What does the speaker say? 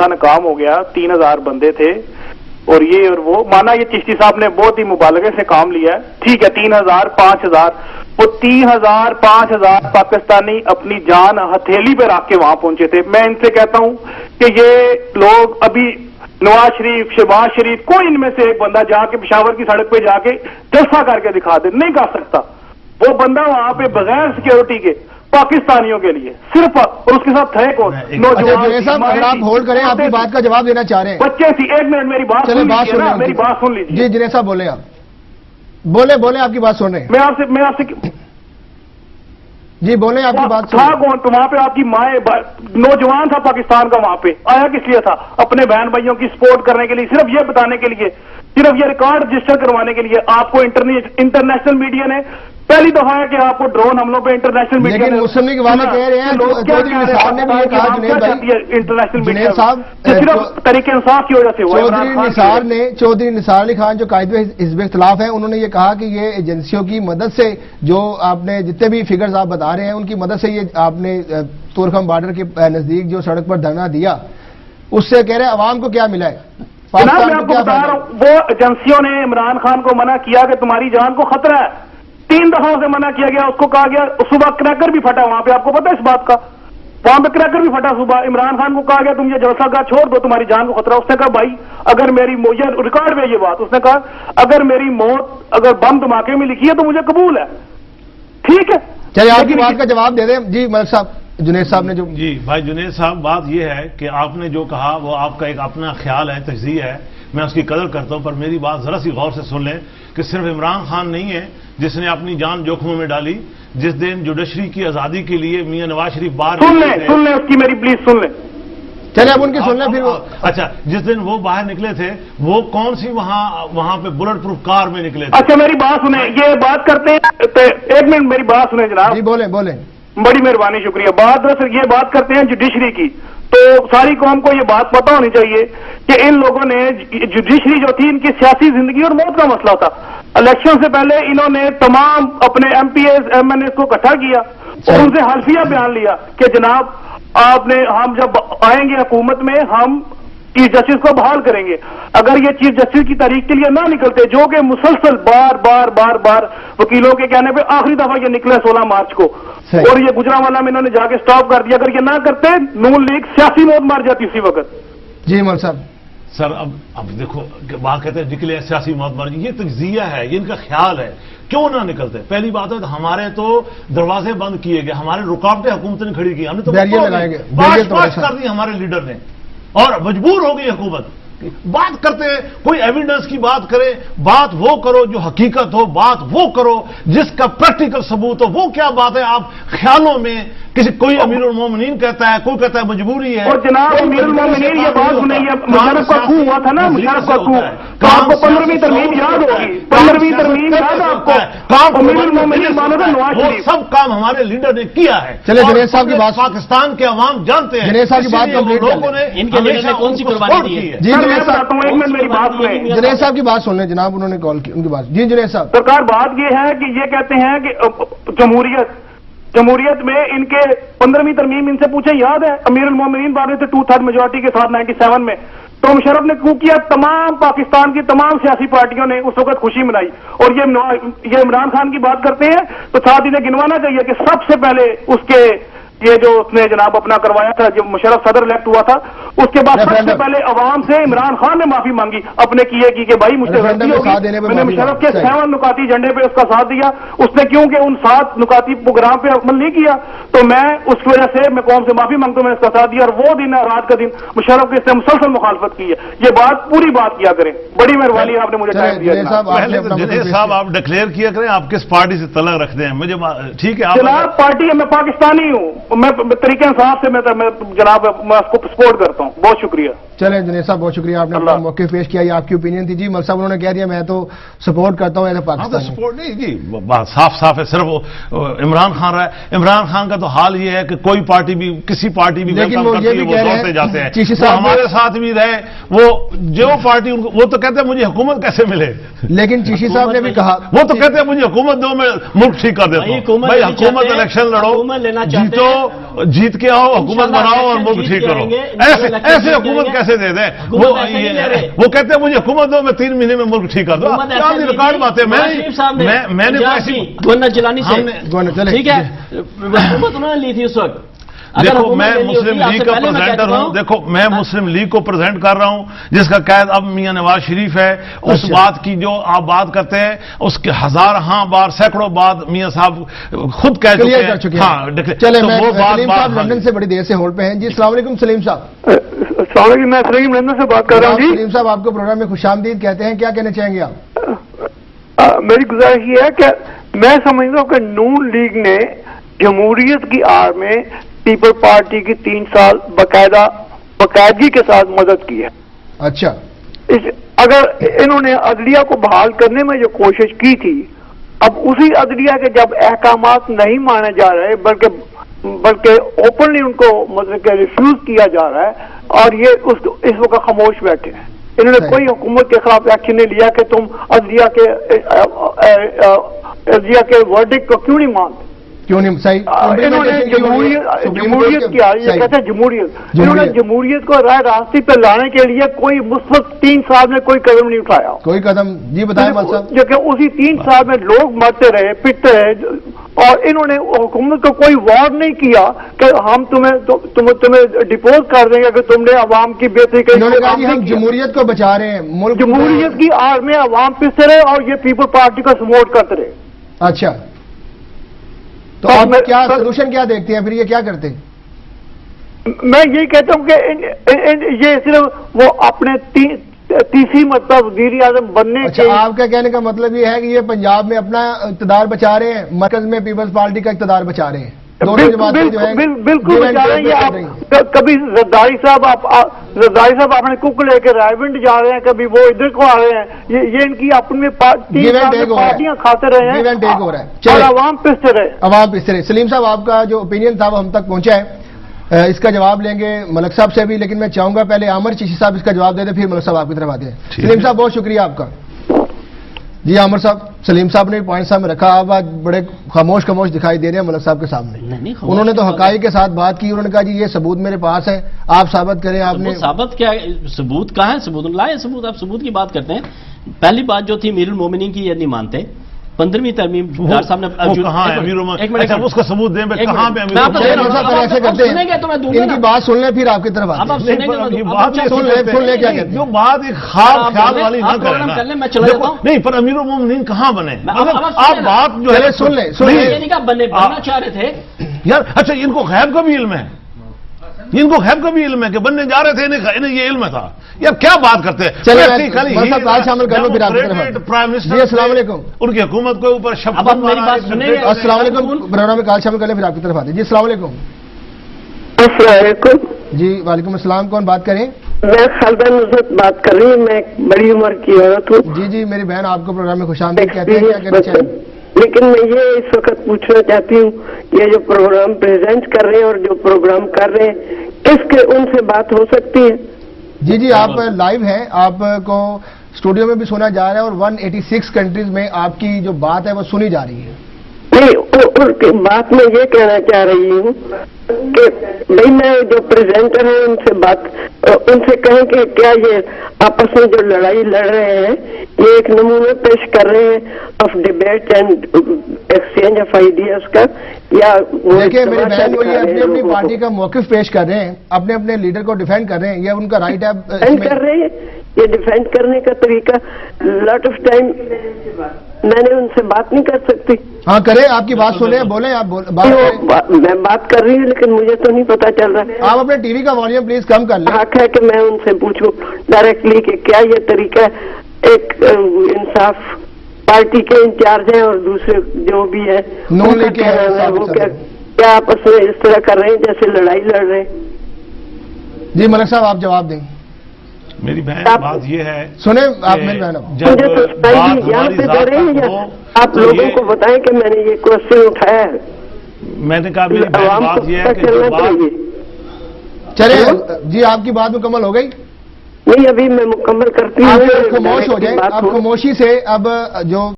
تھا ناکام ہو گیا, 3000 بندے تھے اور یہ اور وہ, مانا یہ چشتی صاحب نے بہت ہی مبالغے سے کام لیا ہے, ٹھیک ہے 3000 5000, وہ 3000 5000 پاکستانی اپنی جان ہتھیلی پہ رکھ کے وہاں پہنچے تھے. میں ان سے کہتا ہوں کہ یہ لوگ ابھی نواز شریف, شہباز شریف, کوئی ان میں سے ایک بندہ جا کے پشاور کی سڑک پہ جا کے جلسہ کر کے دکھا دے, نہیں کر سکتا. وہ بندہ وہاں پہ بغیر سیکیورٹی کے پاکستانیوں کے لیے صرف, اور اس کے ساتھ تھے کون, نوجوان. اگر آپ ہولڈ کریں, آپ کی بات کا جواب دینا چاہ رہے ہیں. بچے تھی, ایک منٹ میری بات سن لیجیے نا, میری بات سن لیجیے. جی جنید صاحب بولیں, آپ بولیں آپ کی بات سن رہے ہیں. میں آپ سے جی بولیں, آپ کی بات تھا کون تو وہاں پہ, آپ کی مائیں, نوجوان تھا پاکستان کا, وہاں پہ آیا کس لیے تھا؟ اپنے بہن بھائیوں کی سپورٹ کرنے کے لیے, صرف یہ بتانے کے لیے, صرف یہ ریکارڈ رجسٹر کروانے کے لیے. آپ کو انٹرنیشنل میڈیا نے پہلی دفعہ ہے کہ آپ کو ڈرون حملوں پہ انٹرنیشنل میڈیا, لیکن مسلم لیگ والے کہہ رہے ہیں چودھری نثار نے بھی یہ کہا, انٹرنیشنل میڈیا صاحب صرف طریقے انصاف کی وجہ سے چودھری نثار علی خان جو قائد حزب اختلاف ہیں, انہوں نے یہ کہا کہ یہ ایجنسیوں کی مدد سے, جو آپ نے جتنے بھی فگرز آپ بتا رہے ہیں ان کی مدد سے یہ آپ نے تورخم بارڈر کے نزدیک جو سڑک پر دھرنا دیا, اس سے کہہ رہے ہیں عوام کو کیا ملا ہے. جناب میں آپ کو بتا رہا ہوں, وہ ایجنسیوں نے عمران خان کو منع کیا کہ تمہاری جان کو خطرہ ہے, 3 دفعہ سے منع کیا گیا. اس کو کہا گیا, صبح کریکر بھی پھٹا وہاں پہ, آپ کو پتا ہے اس بات کا, وہاں پہ کریکر بھی پھٹا صبح. عمران خان کو کہا گیا تم یہ جلسہ گاہ چھوڑ دو, تمہاری جان کو خطرہ. اس نے کہا بھائی اگر میری موت, ریکارڈ میں یہ بات, اس نے کہا اگر میری موت اگر بم دھماکے میں لکھی ہے تو مجھے قبول ہے, ٹھیک ہے. چلیے آپ کی بات کا جواب دے دیں. جی ملک صاحب, جنید صاحب نے جو, جی بھائی جنید صاحب, بات یہ ہے کہ آپ نے جو کہا وہ آپ کا ایک اپنا خیال ہے, تجزیہ ہے, میں اس کی قدر کرتا ہوں, پر میری بات ذرا سی غور سے سن لیں کہ صرف عمران خان نہیں ہے جس نے اپنی جان جوخموں میں ڈالی. جس دن جوڈیشری کی آزادی کے لیے میاں نواز شریف باہر سن لیں اس کی میری پلیز سن لیں. چلے اب ان کی سن لیں پھر. اچھا, جس دن وہ باہر نکلے تھے وہ کون سی وہاں پہ بلٹ پروف کار میں نکلے تھے؟ اچھا میری بات سنیں, یہ بات کرتے ہیں, ایک منٹ میری بات سنیں جناب. جی بولیں, بڑی مہربانی, شکریہ. یہ بات کرتے ہیں جوڈیشری کی, تو ساری قوم کو یہ بات پتہ ہونی چاہیے کہ ان لوگوں نے, جوڈیشری جو تھی ان کی سیاسی زندگی اور موت کا مسئلہ تھا. الیکشن سے پہلے انہوں نے تمام اپنے M P As M N As کو اکٹھا کیا اور ان سے حلفیہ بیان لیا کہ جناب ہم جب آئیں گے حکومت میں ہم چیف جسٹس کو بحال کریں گے. اگر یہ چیف جسٹس کی تاریخ کے لیے نہ نکلتے, جو کہ مسلسل بار وکیلوں کے کہنے پہ آخری دفعہ یہ نکلے 16 مارچ کو, اور یہ گجرانوالہ میں انہوں نے جا کے سٹاپ کر دیا, اگر یہ نہ کرتے نون لیگ سیاسی موت مار جاتی اسی وقت. جی مل صاحب. سر اب دیکھو, وہاں کہتے ہیں نکلے سیاسی موت مار, یہ تجزیہ ہے, یہ ان کا خیال ہے, کیوں نہ نکلتے. پہلی بات ہے ہمارے تو دروازے بند کیے گئے, ہمارے رکاوٹیں حکومت نے کھڑی کی, ہم نے تو پاس کر دی ہمارے لیڈر نے, اور مجبور ہو گئی حکومت. بات کرتے ہیں, کوئی ایویڈنس کی بات کرے, بات وہ کرو جو حقیقت ہو, بات وہ کرو جس کا پریکٹیکل ثبوت ہو. وہ کیا بات ہے آپ خیالوں میں, کوئی امیر المومنین کہتا ہے, کوئی کہتا ہے مجبوری ہے. اور جناب امیر المومنین یہ بات سنیں, مشرف کا خون ہوا تھا نا, مشرف کا خون, تو آپ کو 15ویں ترمیم یاد ہوگی, 15ویں ترمیم یاد ہے آپ کو, امیر المومنین مانو تھا نواز شریف. سب کام ہمارے لیڈر نے کیا ہے. چلے جنید صاحب کی بات, پاکستان کے عوام جانتے ہیں, جنید صاحب کی بات لوگوں نے ان کے لیے کون سی قربانی دی ہے. جی جنید صاحب ایک منٹ میری بات سنیں, جنید صاحب کی بات سن لیں جناب, انہوں نے کال کی, ان کی بات. جی جنید صاحب. سرکار بات یہ ہے کہ یہ کہتے ہیں کہ جمہوریت میں ان کے 15ویں ترمیم ان سے پوچھیں, یاد ہے امیر المومنین بات سے 2/3 میجورٹی کے ساتھ 97 میں تو مشرف نے کو کیا, تمام پاکستان کی تمام سیاسی پارٹیوں نے اس وقت خوشی منائی. اور یہ عمران خان کی بات کرتے ہیں تو ساتھ انہیں گنوانا چاہیے کہ سب سے پہلے اس کے یہ جو اس نے جناب اپنا کروایا تھا, جب مشرف صدر الیکٹ ہوا تھا, اس کے بعد سب سے پہلے عوام سے عمران خان نے معافی مانگی اپنے کیے کی کہ بھائی مجھ سے غلطی ہوگی, میں نے مشرف کے 7 نکاتی ایجنڈے پہ اس کا ساتھ دیا, اس نے کیونکہ ان 7 نکاتی پروگرام پہ عمل نہیں کیا تو میں اس کی وجہ سے میں قوم سے معافی مانگتا ہوں, میں نے اس کا ساتھ دیا. اور وہ دن رات کا دن مشرف کے اس سے مسلسل مخالفت کی ہے. یہ بات پوری بات کیا کریں, بڑی مہربانی آپ نے مجھے ٹائم دیا. جنید صاحب آپ ڈکلیئر کیا کریں آپ کس پارٹی سے تعلق رکھتے ہیں. مجھے ٹھیک ہے, جناب پارٹی ہے, میں پاکستانی ہوں, میں طریقے انصاف سے میں جناب میں اس کو سپورٹ کرتا ہوں. بہت شکریہ. چلیں جنید صاحب بہت شکریہ، آپ نے اپنا موقع پیش کیا، یہ آپ کی اوپینین تھی جی۔ ملک صاحب انہوں نے کہہ دیا میں تو سپورٹ کرتا ہوں ایز اے پاکستانی۔ سپورٹ نہیں جی، بات صاف صاف ہے، صرف عمران خان رہا ہے۔ عمران خان کا تو حال یہ ہے کہ کوئی پارٹی بھی کسی پارٹی بھی ویلکم کرتی ہے وہ دوڑتے جاتے ہیں، وہ ہمارے ساتھ بھی رہے، وہ جو پارٹی وہ تو کہتے ہیں مجھے حکومت کیسے ملے، لیکن چیشی صاحب نے بھی کہا وہ تو کہتے ہیں مجھے حکومت دو میں ملک ٹھیک کر دیتا ہوں۔ بھائی حکومت الیکشن لڑو، جیتو، جیت کے آؤ، حکومت بناؤ اور ملک ٹھیک کرو۔ ایسے حکومت کیسے دے دیں؟ وہ کہتے ہیں مجھے حکومت دو میں 3 مہینے میں ملک ٹھیک کر دو۔ ریکارڈ بات ہے، میں نے گورنر جیلانی سے ٹھیک ہے حکومت انہوں نے لی تھی اس وقت۔ دیکھو میں مسلم لیگ کا پریزنٹر ہوں، دیکھو میں مسلم لیگ کو پریزنٹ کر رہا ہوں جس کا قائد اب میاں نواز شریف ہے۔ اس بات کی جو آپ بات کرتے ہیں اس کے ہزارہاں بار سینکڑوں بار میاں صاحب خود کہہ چکے ہیں۔ ہاں چلے میں سلیم صاحب لندن سے بڑی دیر سے ہولڈ پہ ہیں جی۔ السلام علیکم سلیم صاحب۔ السلام علیکم، میں سلیم لندن سے بات کر رہا ہوں جی۔ سلیم صاحب آپ کو پروگرام میں خوش آمدید کہتے ہیں، کیا کہنا چاہیں گے آپ؟ میری گزارش یہ ہے کہ میں سمجھتا ہوں کہ نون لیگ نے جمہوریت کی آڑ میں پیپل پارٹی کی 3 سال باقاعدگی کے ساتھ مدد کی ہے۔ اچھا، اگر انہوں نے عدلیہ کو بحال کرنے میں جو کوشش کی تھی، اب اسی عدلیہ کے جب احکامات نہیں مانے جا رہے بلکہ اوپنلی ان کو مطلب کہ ریفیوز کیا جا رہا ہے اور یہ اس وقت خاموش بیٹھے ہیں۔ انہوں نے کوئی حکومت کے خلاف ایکشن نہیں لیا کہ تم عدلیہ کے ورڈکٹ کو کیوں نہیں مانتے، کیوں نہیں صحیح؟ انہوں نے جمہوریت کیا، یہ کہتے ہیں جمہوریت، انہوں نے جمہوریت کو رائے راستے پہ لانے کے لیے کوئی مثبت 3 سال میں کوئی قدم نہیں اٹھایا، کوئی قدم جی بتائیں مل صاحب۔ جو کہ اسی 3 سال میں لوگ مرتے رہے، پٹتے رہے، اور انہوں نے حکومت کو کوئی وارن نہیں کیا کہ ہم تمہیں ڈپوز کر دیں گے کہ تم نے عوام کی بہتری کی۔ انہوں نے کہا کہ ہم جمہوریت کو بچا رہے ہیں، ملک جمہوریت کی آڑ میں عوام پستے رہے اور یہ پیپل پارٹی کو سپورٹ کرتے رہے۔ اچھا، تو آپ کیا سولوشن کیا دیکھتے ہیں پھر، یہ کیا کرتے ہیں؟ میں یہی کہتا ہوں کہ یہ صرف وہ اپنے تیسری مرتبہ وزیر اعظم بننے اچھا، آپ کا کہنے کا مطلب یہ ہے کہ یہ پنجاب میں اپنا اقتدار بچا رہے ہیں، مرکز میں پیپلز پارٹی کا اقتدار بچا رہے ہیں، بالکل بچا رہے ہیں۔ آپ کبھی زرداری صاحب اپنے کوک لے کے رائے ونڈ جا رہے ہیں، کبھی وہ ادھر کو آ رہے ہیں، یہ ان کی اپنی پارٹیاں کھاتے رہے ہیں اور عوام پستے رہے۔ عوام پستے رہے۔ سلیم صاحب آپ کا جو اوپینین تھا وہ ہم تک پہنچا ہے، اس کا جواب لیں گے ملک صاحب سے بھی، لیکن میں چاہوں گا پہلے عامر چیشی صاحب اس کا جواب دے دیں، پھر ملک صاحب آپ کی طرف آتے ہیں۔ سلیم صاحب بہت شکریہ آپ کا جی۔ عامر صاحب، سلیم صاحب نے پوائنٹ سامنے رکھا، آپ آج بڑے خاموش دکھائی دے رہے ہیں ملک صاحب کے سامنے۔ انہوں نے تو حقائق کے ساتھ بات کی، انہوں نے کہا جی یہ ثبوت میرے پاس ہے، آپ ثابت کریں۔ آپ نے ثابت کیا؟ ثبوت کہاں ہے؟ ثبوت لائے ثبوت، آپ ثبوت کی بات کرتے ہیں۔ پہلی بات جو تھی امیر المومنین کی یہ نہیں مانتے، 15ویں ترمیم ڈار صاحب نے اس کا ثبوت دیں کہاں پہ ایسے کرتے ہیں، ان کی بات سن لیں پھر آپ کی طرف آتے ہیں۔ سن لیں کیا کہتے ہیں، جو بات ایک خواب خیال والی نہ کریں نہیں، پر امیر المومنین کہاں بنے؟ آپ بات جو ہے سن لیں، بننا چاہ رہے تھے یار۔ اچھا، ان کو غیب کا بھی علم ہے، ان کو غیب کا بھی علم ہے کہ بننے جا رہے تھے، انہیں یہ علم تھا یار، کیا بات کرتے ہیں۔ شامل کر لو پھر آپ کی طرف۔ پرائم منسٹر جی السلام علیکم، ان کی حکومت کے اوپر السلام علیکم، پروگرام میں کال شامل کر لیں پھر آپ کی طرف آتے ہیں۔ جی السلام علیکم۔ السلام علیکم جی وعلیکم السلام، کون بات کریں؟ میں خالدہ نصرت بات کر رہی ہوں، میں ایک بڑی عمر کی عورت ہوں۔ جی جی میری بہن، آپ کو پروگرام میں خوش آمدید کہتے ہیں، کیا کہنا چاہیں؟ لیکن میں یہ اس وقت پوچھنا چاہتی ہوں، یہ جو پروگرام پریزنٹ کر رہے ہیں اور جو پروگرام کر رہے ہیں، کس کے ان سے بات ہو سکتی ہے؟ جی جی آپ لائیو ہیں، آپ کو اسٹوڈیو میں بھی سنا جا رہا ہے اور 186 کنٹریز میں آپ کی جو بات ہے وہ سنی جا رہی ہے۔ نہیں، بات میں یہ کہنا چاہ رہی ہوں کہ بھائی میں جو پریزنٹر ہیں ان سے کہیں کہ کیا یہ آپس میں جو لڑائی لڑ رہے ہیں یہ ایک نمونہ پیش کر رہے ہیں of debate and exchange of ideas کا، یا دیکھیں میری بہن وہ یہ اپنی اپنی پارٹی کا موقف پیش کر رہے ہیں، اپنے اپنے لیڈر کو ڈیفینڈ کر رہے ہیں، یہ ان کا رائٹ ہے۔ ڈیفینڈ کر رہے ہیں، یہ ڈیفینڈ کرنے کا طریقہ لاٹ آف ٹائم میں نے ان سے بات نہیں کر سکتی۔ ہاں کریں، آپ کی بات سنیں، بولیں آپ میں بات کر رہی ہوں لیکن مجھے تو نہیں پتا چل رہا۔ آپ اپنے ٹی وی کا والیوم پلیز کم کر لیں۔ حق ہے کہ میں ان سے پوچھوں ڈائریکٹلی کہ کیا یہ طریقہ ایک انصاف پارٹی کے انچارج ہیں اور دوسرے جو بھی ہے وہ کیا آپس میں اس طرح کر رہے ہیں جیسے لڑائی لڑ رہے ہیں؟ جی ملک صاحب آپ جواب دیں۔ میری بہن آپ- بات یہ ہے سنیں آپ کہ میری بہن جب مجھے تو بات سپاہی یہاں ہماری پہ ذات دے رہے ہیں تک یا ہو آپ تو لوگوں یہ- کو بتائیں کہ میں نے یہ کوشچن اٹھایا ہے؟ میں نے کہا میری بہن عوام کو بات یہ ہے پتہ کہ جو چلنا بات چاہیے. چلے جی آپ کی بات مکمل ہو گئی. نہیں ابھی میں مکمل کرتی آپ ہوں. خاموش ہو جائیں. بات آپ ہو. خاموشی سے اب جو